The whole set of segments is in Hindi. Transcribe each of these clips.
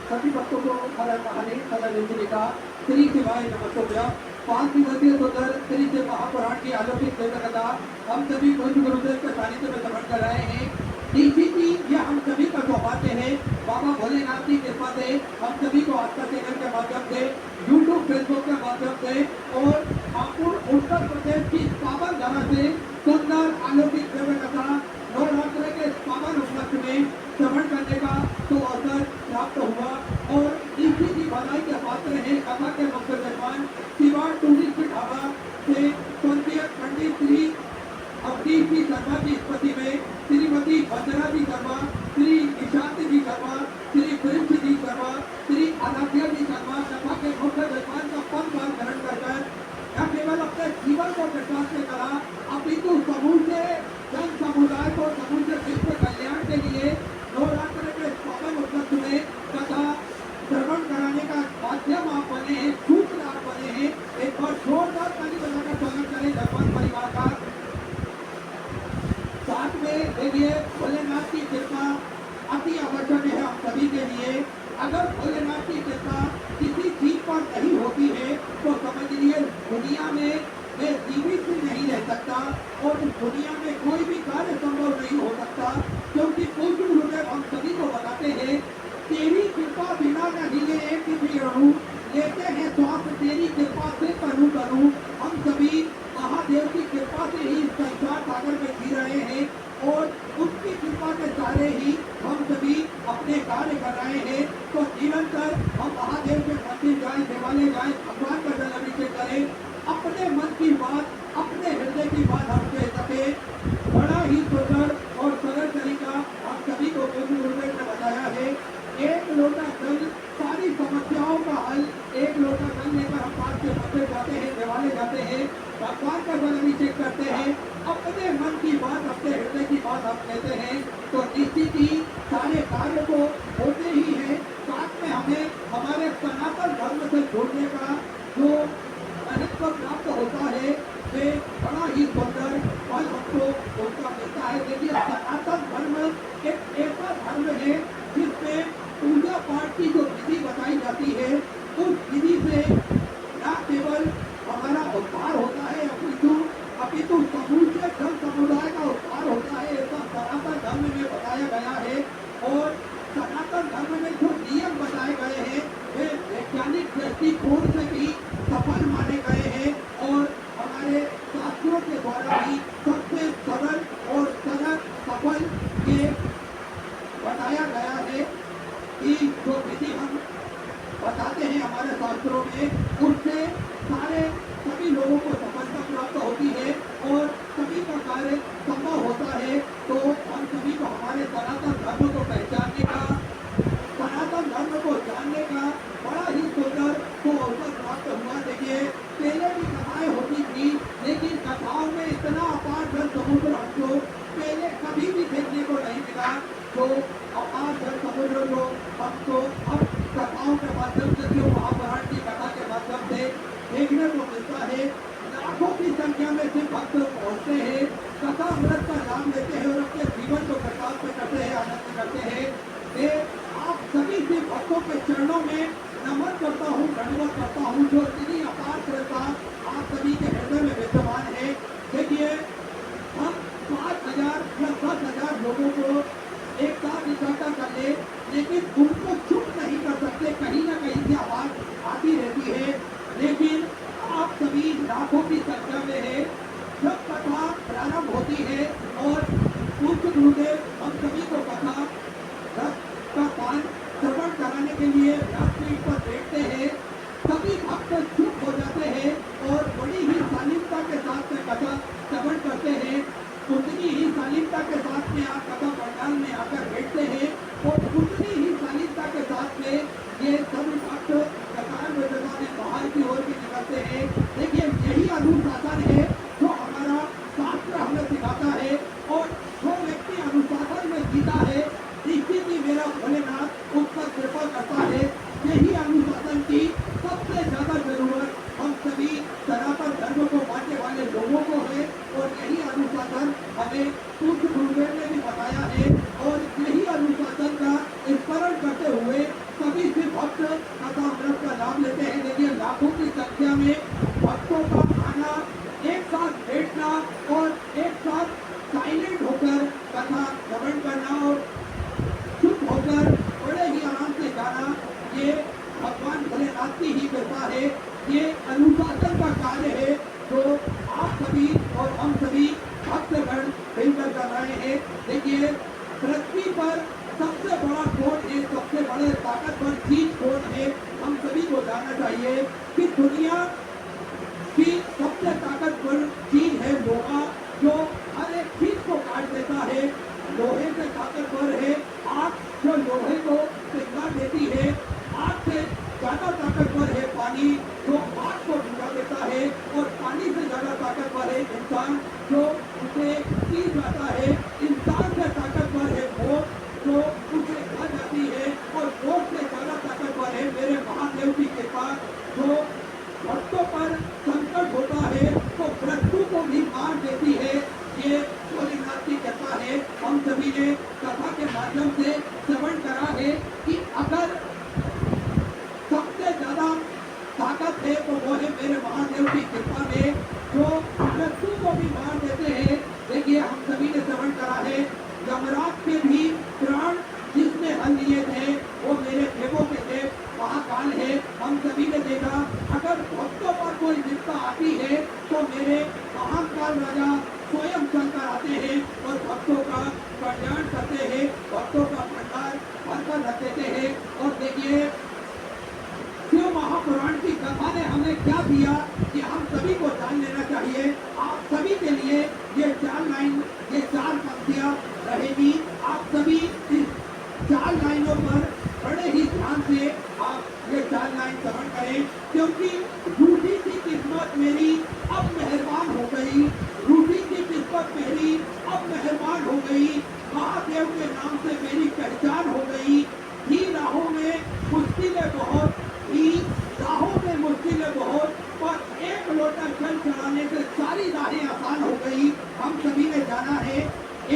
सभी भक्तों को हर महादेव सदा निंदने का श्री शिवाय नमस्तोभ्य। 5 दिवसीय सुंदर श्री शिव महापुराण की अलौकिक दिव्य कथा हम सभी पूज्य गुरुदेव के सानिध्य में श्रवण कर रहे हैं। DCP यह हम सभी का सौभाग्य है। बाबा भोलेनाथ की कृपा से हम सभी को आस्था चैनल के माध्यम से, YouTube, फेसबुक के माध्यम से और हापुड़ उत्तर प्रदेश की पावन धरा से सुंदर अलौकिक दिव्य कथा नवरात्र के पावन उपलक्ष्य में श्रवण करने का तो अवसर प्राप्त हुआ और इसी की बधाई के पात्र है कथा के मुख्य मेहमान शिवा टूरिस्ट ढाबा से स्वर्गीय पंडित श्री अवधेश जी शर्मा की स्मृति में श्रीमती वंदना जी शर्मा, श्री निशांत जी शर्मा, श्री प्रिंस जी शर्मा, श्री आराध्या जी शर्मा कथा के मुख्य मेहमान का पदभार ग्रहण कर न केवल अपने जीवन को प्रकाश में करा अपितु समूचे जन समुदाय को समूचे विश्व कल्याण के लिए नवरात्र के पावन उपलक्ष्य में कथा श्रवण कराने का माध्यम आप बने हैं, सूत्र आप बने हैं। एक बार जोरदार ताली बजाकर स्वागत करें धर्मन परिवार का। साथ में देखिए भोलेनाथ की कृपा अति आवश्यक है हम सभी के लिए। अगर भोलेनाथ की कृपा किसी चीज पर नहीं होती है तो समझिए दुनिया में वे जीवित भी नहीं रह सकता और इस दुनिया में कोई भी कार्य संभव नहीं हो सकता, क्योंकि पूज्य गुरुदेव हम सभी को बताते हैं तेरी कृपा बिना न हिले एक भी अणु, लेते हैं श्वास तेरी कृपा से तनु तनु। हम सभी महादेव की कृपा से ही इस संसार सागर में जी रहे हैं और उसकी कृपा के सहारे ही हम सभी अपने कार्य कर रहे हैं। तो निरंतर हम महादेव के मंदिर जाए, देवालय जाए, भगवान का जल अभिषेक करें, अपने मन की बात, अपने हृदय की बात हम कह सके। बड़ा ही सुंदर और सरल तरीका हम सभी को गुरुदेव ने बताया है। एक लोटा जल सारी समस्याओं का हल, एक लोटा जल लेकर हम पास के मंदिर जाते हैं, देवालय जाते हैं, भगवान का जल अभिषेक करते हैं, अपने मन की बात, अपने हृदय की बात हम कहते हैं तो निश्चित ही सारे कार्य को होते ही है। साथ में हमें हमारे सनातन धर्म से जोड़ने का जो महत्व प्राप्त होता है वे बड़ा ही सुंदर फल हमको उसका मिलता है। देखिए सनातन धर्म एक ऐसा धर्म है जिसमें पूजा पाठ की जो विधि बताई जाती है उस विधि से न केवल हमारा उद्धार होता है अपितु समूचे जन समुदाय का उद्धार होता है, ऐसा सनातन धर्म में बताया गया है। और सनातन धर्म में जो नियम बताए गए हैं वे वैज्ञानिक दृष्टिकोण से भी सफल माने गए हैं और हमारे शास्त्रों के द्वारा भी सबसे सरल और सफल ये बताया गया है कि जो विधि हम बताते हैं हमारे शास्त्रों में उससे सभी लोगों को सफलता प्राप्त होती है और सभी का कार्य संभव होता है। तो हम सभी को हमारे सनातन धर्म को पहचानने का, सनातन धर्म को जानने का बड़ा ही सुंदर तो अवसर प्राप्त हुआ। देखिए पहले भी कथाएं होती थी लेकिन कथाओं में इतना अपार जन समुद्र हमको पहले कभी भी देखने को नहीं मिला। तो अपार जन समुद्र को हमको अब कथाओं के माध्यम से, जो महापुराण की कथा के माध्यम से देखने को मिलता है। लाखों की संख्या में सिर्फ भक्त पहुँचते हैं, कथा अमृत का नाम लेते हैं और अपने जीवन को प्रकाश में करते हैं, आनंद करते हैं। आप सभी से भक्तों के चरणों में नमन करता हूँ, धन्यवाद करता हूँ जो इतनी अपार कृपा आप सभी के हृदय में विद्यमान है। देखिए हम 5,000 या 10,000 लोगों को एक साथ इकट्ठा कर ले लेकिन उनको चुप नहीं कर सकते, कहीं ना कहीं से आवाज आती रहती है। लेकिन आप सभी लाखों की संख्या में है, जब कथा प्रारंभ होती है और पूज्य गुरुदेव हम सभी को कथा का पान श्रवण कराने के लिए व्यासपीठ पर बैठते हैं, सभी भक्त करना और चुप होकर बड़े ही आराम से जाना, ये भगवान भोलेनाथ की ही कृपा है। ये अनुशासन का कार्य है जो आप सभी और हम सभी भक्तगण मिलकर कर रहे हैं। देखिए, पृथ्वी पर सबसे बड़ा कौन है, सबसे बड़े ताकतवर चीज कौन है, हम सभी को जानना चाहिए कि दुनिया की सबसे ताकतवर चीज है लोहा, जो हर एक चीज को काट देता है। लोहे से ताकतवर है आग, जो लोहे को पिघला देती है। आग से ज्यादा ताकतवर है पानी, जो आग को बुझा देता है। और पानी से ज्यादा ताकतवर है इंसान, जो उसे पी जाता है। इंसान से ताकतवर है मौत, जो उसे खा जाती है। और मौत से ज्यादा ताकतवर है मेरे महादेव की कृपा, जो भक्तों पर संकट होता है तो मृत्यु को भी मार देती है। ये भोलेनाथ की कृपा है। हम सभी ने कथा के माध्यम से श्रवण करा है कि अगर सबसे ज्यादा ताकत है तो वो है मेरे महादेव की कृपा में, जो मृत्यु को भी मार देते हैं। देखिए, हम सभी ने श्रवण करा है यमराज के भी प्राण जिसने हल लिए थे वो मेरे देवों के देव महाकाल है। हम सभी ने देखा, अगर भक्तों पर कोई विपदा आती है तो मेरे महाकाल राजा स्वयं चलकर आते हैं और भक्तों का कल्याण करते हैं, भक्तों का भंडार भरकर रख देते हैं। और देखिए, शिव महापुराण की कथा ने हमें क्या दिया कि हम सभी को जान लेना चाहिए। आप सभी के लिए ये 4 लाइन, ये 4 पंक्तियां रहेगी। आप सभी इस 4 लाइनों पर बड़े ही ध्यान से आप ये 4 लाइन श्रवण करें, क्योंकि रूठी सी किस्मत मेरी अब मेहरबान हो गई, रूठी सी किस्मत मेरी अब मेहरबान हो गई। महादेव के नाम से मेरी पहचान हो गई। ही राहों में मुश्किलें बहुत, ही राहों में मुश्किलें बहुत, पर एक लोटा जल चढ़ाने से सारी राहें आसान हो गई। हम सभी ने जाना है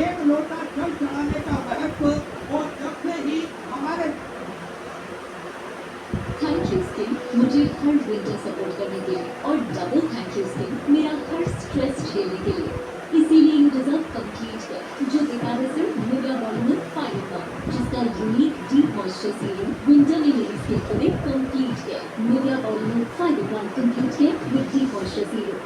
एक लोटा जल चढ़ाने का महत्व, और जब से ही हमारे थैंक यू स्किन मुझे हर विंटर सपोर्ट करने के लिए, और डबल थैंक यू स्किन मेरा हर स्ट्रेस झेलने के लिए। इसीलिए यू डिजर्व कंप्लीट केयर, जो देता है सिर्फ निविया बॉडी फाइव का, जिसका unique deep moisture serum winter में मेरी स्किन को they complete care. Nivea body five complete care with deep moisture serum.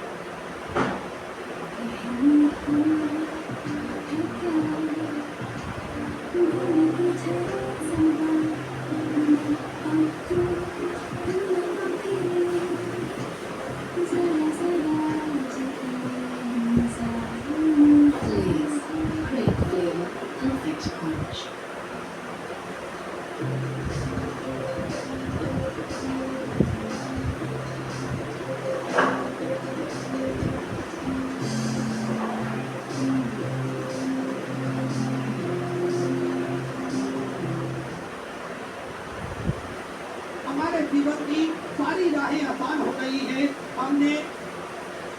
हमारे जीवन की सारी राहें आसान हो गई है। हमने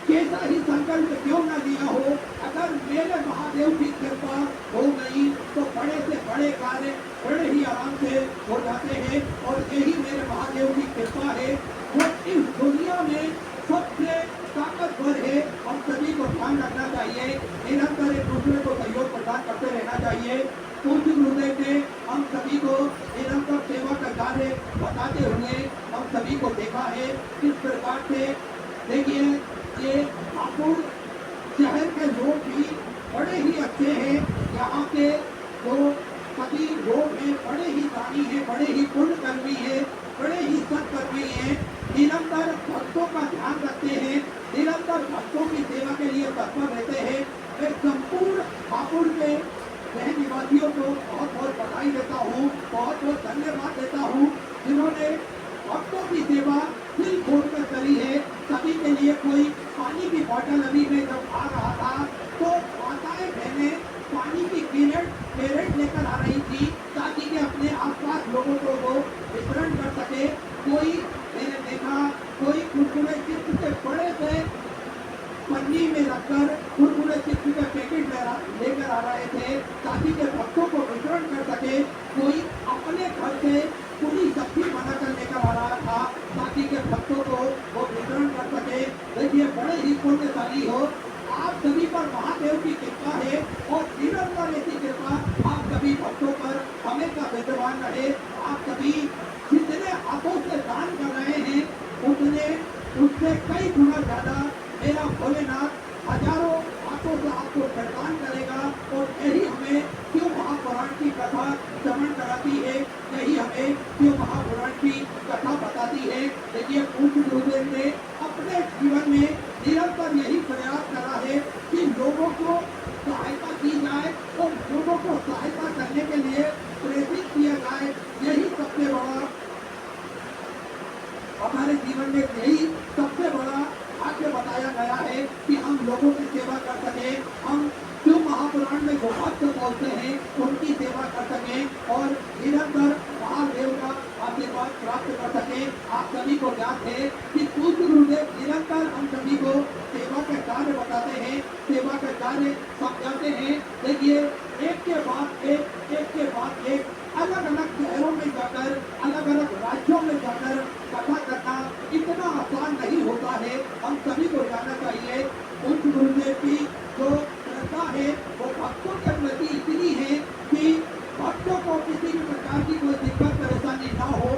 कैसा ही संकल्प क्यों न लिया हो, अगर मेरे महादेव की कृपा हो गई तो बड़े से बड़े कार्य बड़े ही आराम से हो जाते हैं। और यही मेरे महादेव की कृपा है, वो इस दुनिया में सबसे ताकतवर है। हम सभी को ध्यान रखना चाहिए, निरंतर एक दूसरे को सहयोग प्रदान करते रहना चाहिए। पूज्य गुरुदेव ने हम सभी को निरंतर सेवा का कार्य बताते हुए हम सभी को देखा है। किस प्रकार से देखिए, ये हापुड़ शहर के लोग भी बड़े ही अच्छे हैं। यहाँ के जो सभी लोग हैं बड़े ही दानी हैं, बड़े ही पुण्यकर्मी हैं, बड़े ही सत्कर्मी हैं। निरंतर भक्तों का ध्यान रखते हैं, निरंतर भक्तों की सेवा के लिए तत्पर रहते हैं। मैं संपूर्ण हापुड़ के शहर निवासियों को बहुत बहुत बधाई देता हूँ, बहुत बहुत धन्यवाद देता हूँ, जिन्होंने भक्तों की सेवा दिल खोल कर करी है। सभी के लिए कोई पानी की बोतल अभी मैं जब आ रहा था तो माताएं बहनें पानी की कैरेट लेकर आ रही थी, ताकि कि अपने आसपास लोगों को वो वितरण कर सके। कोई मैंने देखा, कोई कुरकुरे चिप्स के बड़े से पन्नी में रखकर कुरकुरे चिप्स के पैकेट लेकर आ रहे थे, ताकि के भक्तों को वितरण कर सके। कोई अपने घर से पूरी सब्जी बनाकर लेकर आ रहा था, ताकि के भक्तों को वो वितरण कर सके। देखिए, बड़े ही पुण्यशाली हो। आप सभी पर महादेव की कृपा है और निरंतर ऐसी कृपा आप सभी भक्तों पर हमेशा विद्यमान रहे। आप सभी जितने हाथों से दान कर रहे हैं उतने उससे कई गुना ज्यादा मेरा भोलेनाथ हजारों हाथों से आपको प्रदान करेगा। और यही हमें क्यों महापुराण की कथा श्रवण कराती है, यही हमें क्यों महापुराण की कथा बताती है। देखिए पूज्य गुरुदेव ने अपने जीवन में निरंतर यही प्रयास करा है कि लोगों को सहायता की जाए और लोगों को सहायता करने के लिए प्रेरित किया जाए। यही सबसे बड़ा हमारे जीवन में यही सबसे बड़ा भाग्य बताया गया है कि हम लोगों की सेवा कर सके। हम जो महापुराण में जो भक्त बोलते हैं उनकी सेवा कर सके और निरंतर महादेव का आशीर्वाद प्राप्त कर सके। आप सभी को ज्ञात है कि पूज्य गुरुदेव निरंतर हम सभी को सेवा के कार्य बताते हैं, सेवा के कार्य समझाते हैं। देखिए एक के बाद एक अलग अलग शहरों में जाकर, अलग अलग राज्यों में जाकर कथा करना इतना आसान नहीं होता है। हम सभी को जानना चाहिए पूज्य गुरुदेव की जो श्रद्धा है वो भक्तों के प्रति इतनी है कि भक्तों को किसी भी प्रकार की कोई दिक्कत परेशानी ना हो।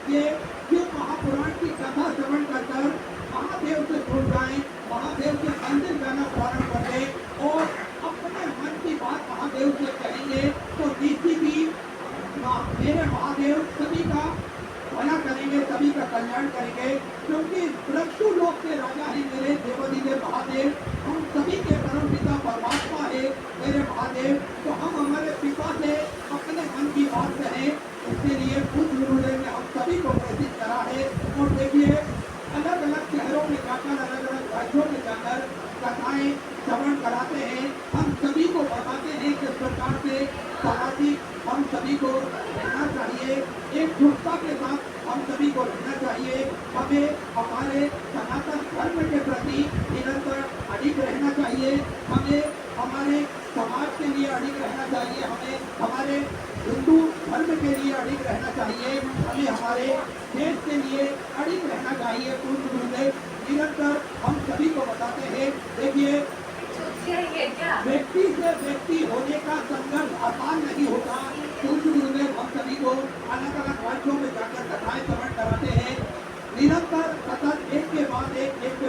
ये क्यों महापुराण की कथा श्रवण कर महादेव से जुड़ जाए, महादेव के मंदिर जाना प्रारंभ कर दें और अपने मन की बात महादेव से कहेंगे तो निश्चित ही मेरे महादेव सभी का भला करेंगे, सभी का कल्याण करेंगे। क्योंकि मृत्यु लोक के राजा ही मेरे देवादिदेव महादेव, हम सभी के परम पिता परमात्मा है मेरे महादेव। तो हम हमारे पिता से अपने मन की बात कहें, इसके लिए पूज्य गुरुदेव ने हम सभी को प्रेरित करा है। और देखिए अलग अलग शहरों में जाकर, अलग अलग राज्यों में जाकर कथाएं श्रवण कराते हैं। हम सभी को बताते हैं किस प्रकार से सामाजिक हम सभी को रहना चाहिए, एकजुटता के साथ हम सभी को रहना चाहिए। हमें हमारे सनातन धर्म के प्रति निरंतर अडिग रहना चाहिए। हमें हमारे समाज के लिए अडिग रहना चाहिए। हमें हमारे हिंदू धर्म के लिए अडिग रहना चाहिए। हमें हमारे देश के लिए अडिग रहना चाहिए। पूज्य गुरुदेव निरंतर हम सभी को बताते हैं। देखिए व्यक्ति से व्यक्ति होने का संघर्ष आसान नहीं होता। पूज्य गुरुदेव हम सभी को अलग अलग राज्यों में जाकर कथाएं श्रवण कराते हैं। निरंतर सतत एक के बाद एक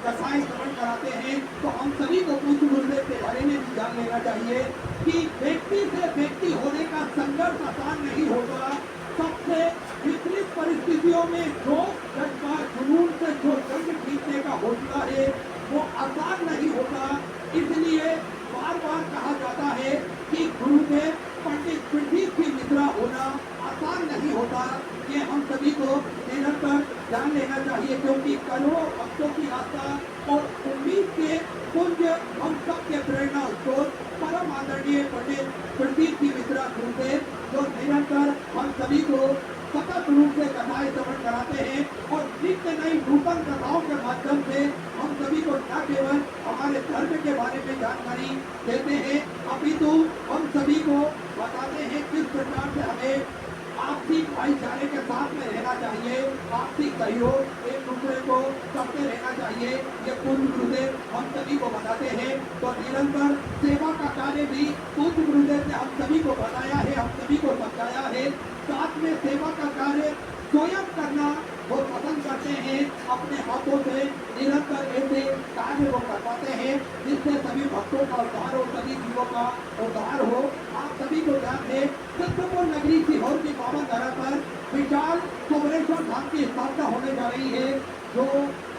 कथाएं श्रवण कराते हैं। तो हम सभी को पूज्य गुरुदेव के बारे में भी जान लेना चाहिए कि व्यक्ति से व्यक्ति होने का संघर्ष आसान नहीं होता। सबसे विपरीत परिस्थितियों में जो जज्बा जुनून से जो जंग जीतने का हौसला है वो आसान नहीं होता। इसलिए बार बार कहा जाता है कि गुरुदेव पंडित पृथ्वी की निद्रा होना आसान नहीं होता। ये हम सभी को निरंतर जान लेना चाहिए। क्योंकि करोड़ों भक्तों की आस्था और उम्मीद के पुंज हम सबके प्रेरणा स्रोत परम आदरणीय पंडित पृथ्वी की मित्रा गुरुदेव जो निरंतर हम सभी को सतत रूप से कथाएं श्रवण कराते हैं और नित्य नई नूतन कथाओं के माध्यम से हम सभी को न केवल हमारे धर्म के बारे में जानकारी देते हैं अपितु हम सभी को बताते हैं किस प्रकार से हमें आपसी भाईचारे के साथ में रहना चाहिए, आपसी सहयोग एक दूसरे को करते रहना चाहिए। ये पूज्य गुरुदेव हम सभी को बताते हैं। तो निरंतर सेवा का कार्य भी पूज्य गुरुदेव ने हम सभी को बताया है, हम सभी को समझाया है। साथ में सेवा का कार्य स्वयं करना वो पसंद करते हैं। अपने हाथों से निरंतर ऐसे कार्य वो करवाते हैं जिससे सभी भक्तों का उद्धार हो, सभी जीवों का उद्धार हो। आप सभी को जानते हैं चित्रपुर नगरी सीहोर की पावन धरा पर विशाल कुमरेश्वर धाम की स्थापना होने जा रही है जो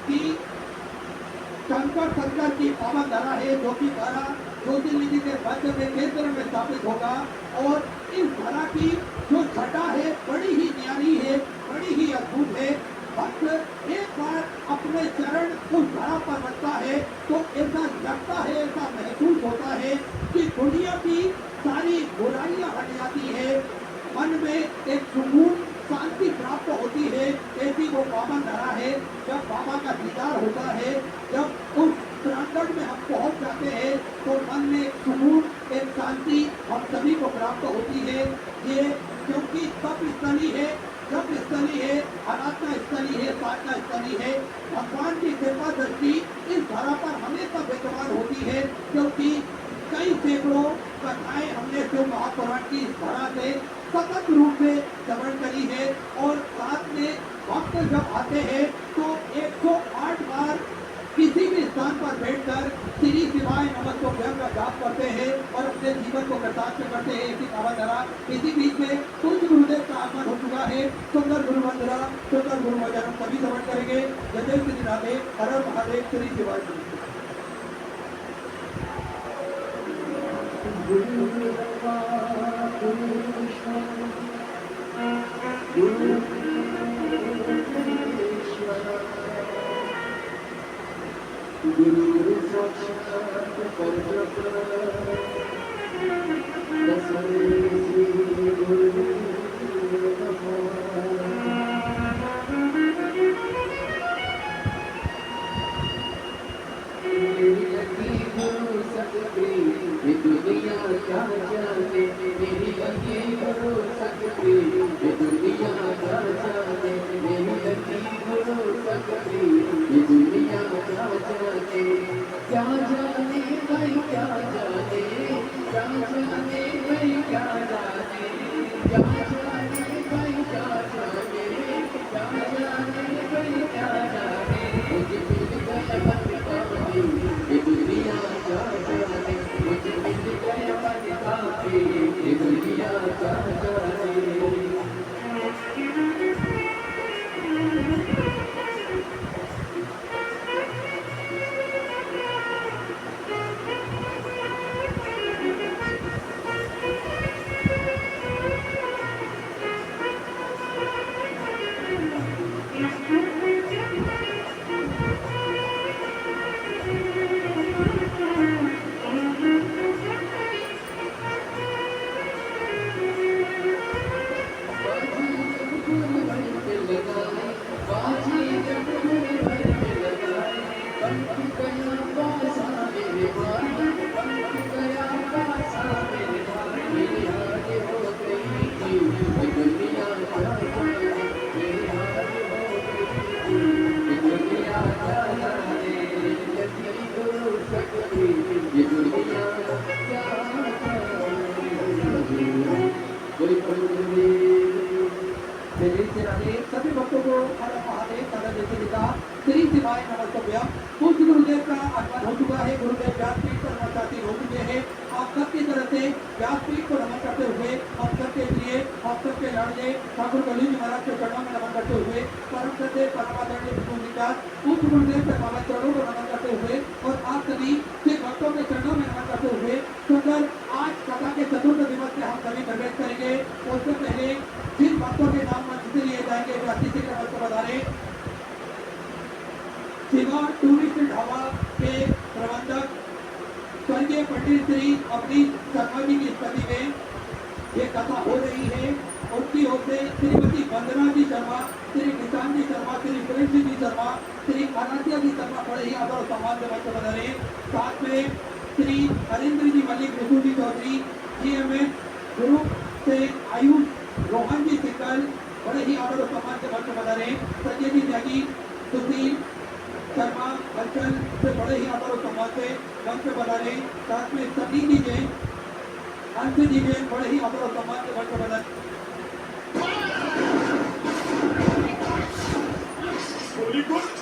कि शंकर की पावन धरा है, जो कि धरा ज्योतिर्लिंग के मध्य में केंद्र में स्थापित होगा। और इस धरा की जो छटा है बड़ी ही न्यारी है, बड़ी ही अद्भुत है। भक्त एक बार अपने चरण उस धरा पर रखता है तो ऐसा लगता है, ऐसा महसूस होता है कि दुनिया की सारी बुराइयां हट जाती है, मन में एक सुकून शांति प्राप्त होती है। ऐसी वो पावन धरा है। जब बाबा का दीदार होता है, जब उस प्रांगण में हम पहुंच जाते हैं तो मन में एक सुकून, एक शांति हम सभी को प्राप्त होती है। ये क्योंकि तप स्थली है, जप स्थली है, आराधना स्थली है, साधना स्थली है। भगवान की कृपा दृष्टि इस धरा पर हमेशा विद्यमान होती है। क्योंकि कई सैकड़ों कथाएं हमने जो महापुराण की इस धारा से सतत रूप से श्रवण करी है और साथ में भक्त जब आते हैं तो 108 बार किसी भी स्थान पर बैठकर श्री शिवाय नमस्तोभ्यम का जाप करते हैं और अपने जीवन को कृतार्थ करते हैं। इसी पावन धारा इसी बीच में पूज्य गुरुदेव का आगमन हो चुका है। सुंदर गुरु मंदिरा सुंदर गुरु वचन हम सभी श्रवण करेंगे। जय श्री राधे, हर हर महादेव, श्री शिवाय। गुरु साक्षात् परब्रह्म तस्मै श्री गुरुवे नमः। मेरी लगी गुरु सकती ये दुनिया क्या जाने, मेरी लगी गुरु सकती ये दुनिया क्या जाने, मेरी लगी गुरु सकती ये दुनिया क्या जाने, क्या जाने भाई क्या जाने, क्या जाने भाई क्या जाने, क्या जाने भाई क्या जाने, क्या जाने भाई क्या जाने, मुझे मिल गया मन पानी ये दुनिया क्या जाने, मुझे मिल गया मन पानी ये दुनिया क्या जाने। सभी भक्तों को हर महादेव कदम देते पिता श्री शिवाय नमस्तोभ्यम। पूज्य गुरुदेव का आगमन हो चुका है। गुरुदेव व्यासपीठ पर नमस्कार हो चुके हैं। आप सबकी तरफ से व्यासपीठ को नमन करते हुए आप सबके लिए आप सबके लाडले ठाकुर कलीजी महाराज के चरणों में नमन करते हुए परम श्रद्धेय परमादरणीय पूज्य गुरुदेव के पावन चरणों को नमन करते हुए और आप सभी सिख भक्तों के चरणों में नमन करते हुए सुंदर आज कथा के चतुर्थ दिवस में हम सभी प्रवेश करेंगे। उससे पहले जिन भक्तों के नाम मंच से लिए जाएंगे वे अतिथि के मंच को बधाने। शिवा टूरिस्ट ढाबा के प्रबंधक स्वर्गीय पंडित श्री अवनीश शर्मा जी की स्मृति में ये कथा हो रही है। उनकी ओर से श्रीमती वंदना जी शर्मा, श्री निशान जी शर्मा, श्री प्रेम जी शर्मा, श्री अनाथिया जी शर्मा बड़े ही आदर और सम्मान से मंच को बधाने। साथ में श्री हरिंद्र जी मलिक, रितु जी चौधरी, GMS ग्रुप से आयुष रोहन जी सिक्कल बड़े ही आदर और सम्मान से मंच को बधाने। संजय जी त्यागी, सुशील शर्मा अंचल से बड़े ही आदर और सम्मान से मंच पे बधाने। साथ में सभी जी जैन, अंश जी जैन बड़े ही आदर और सम्मान से मंच पे बधाने। Holy God.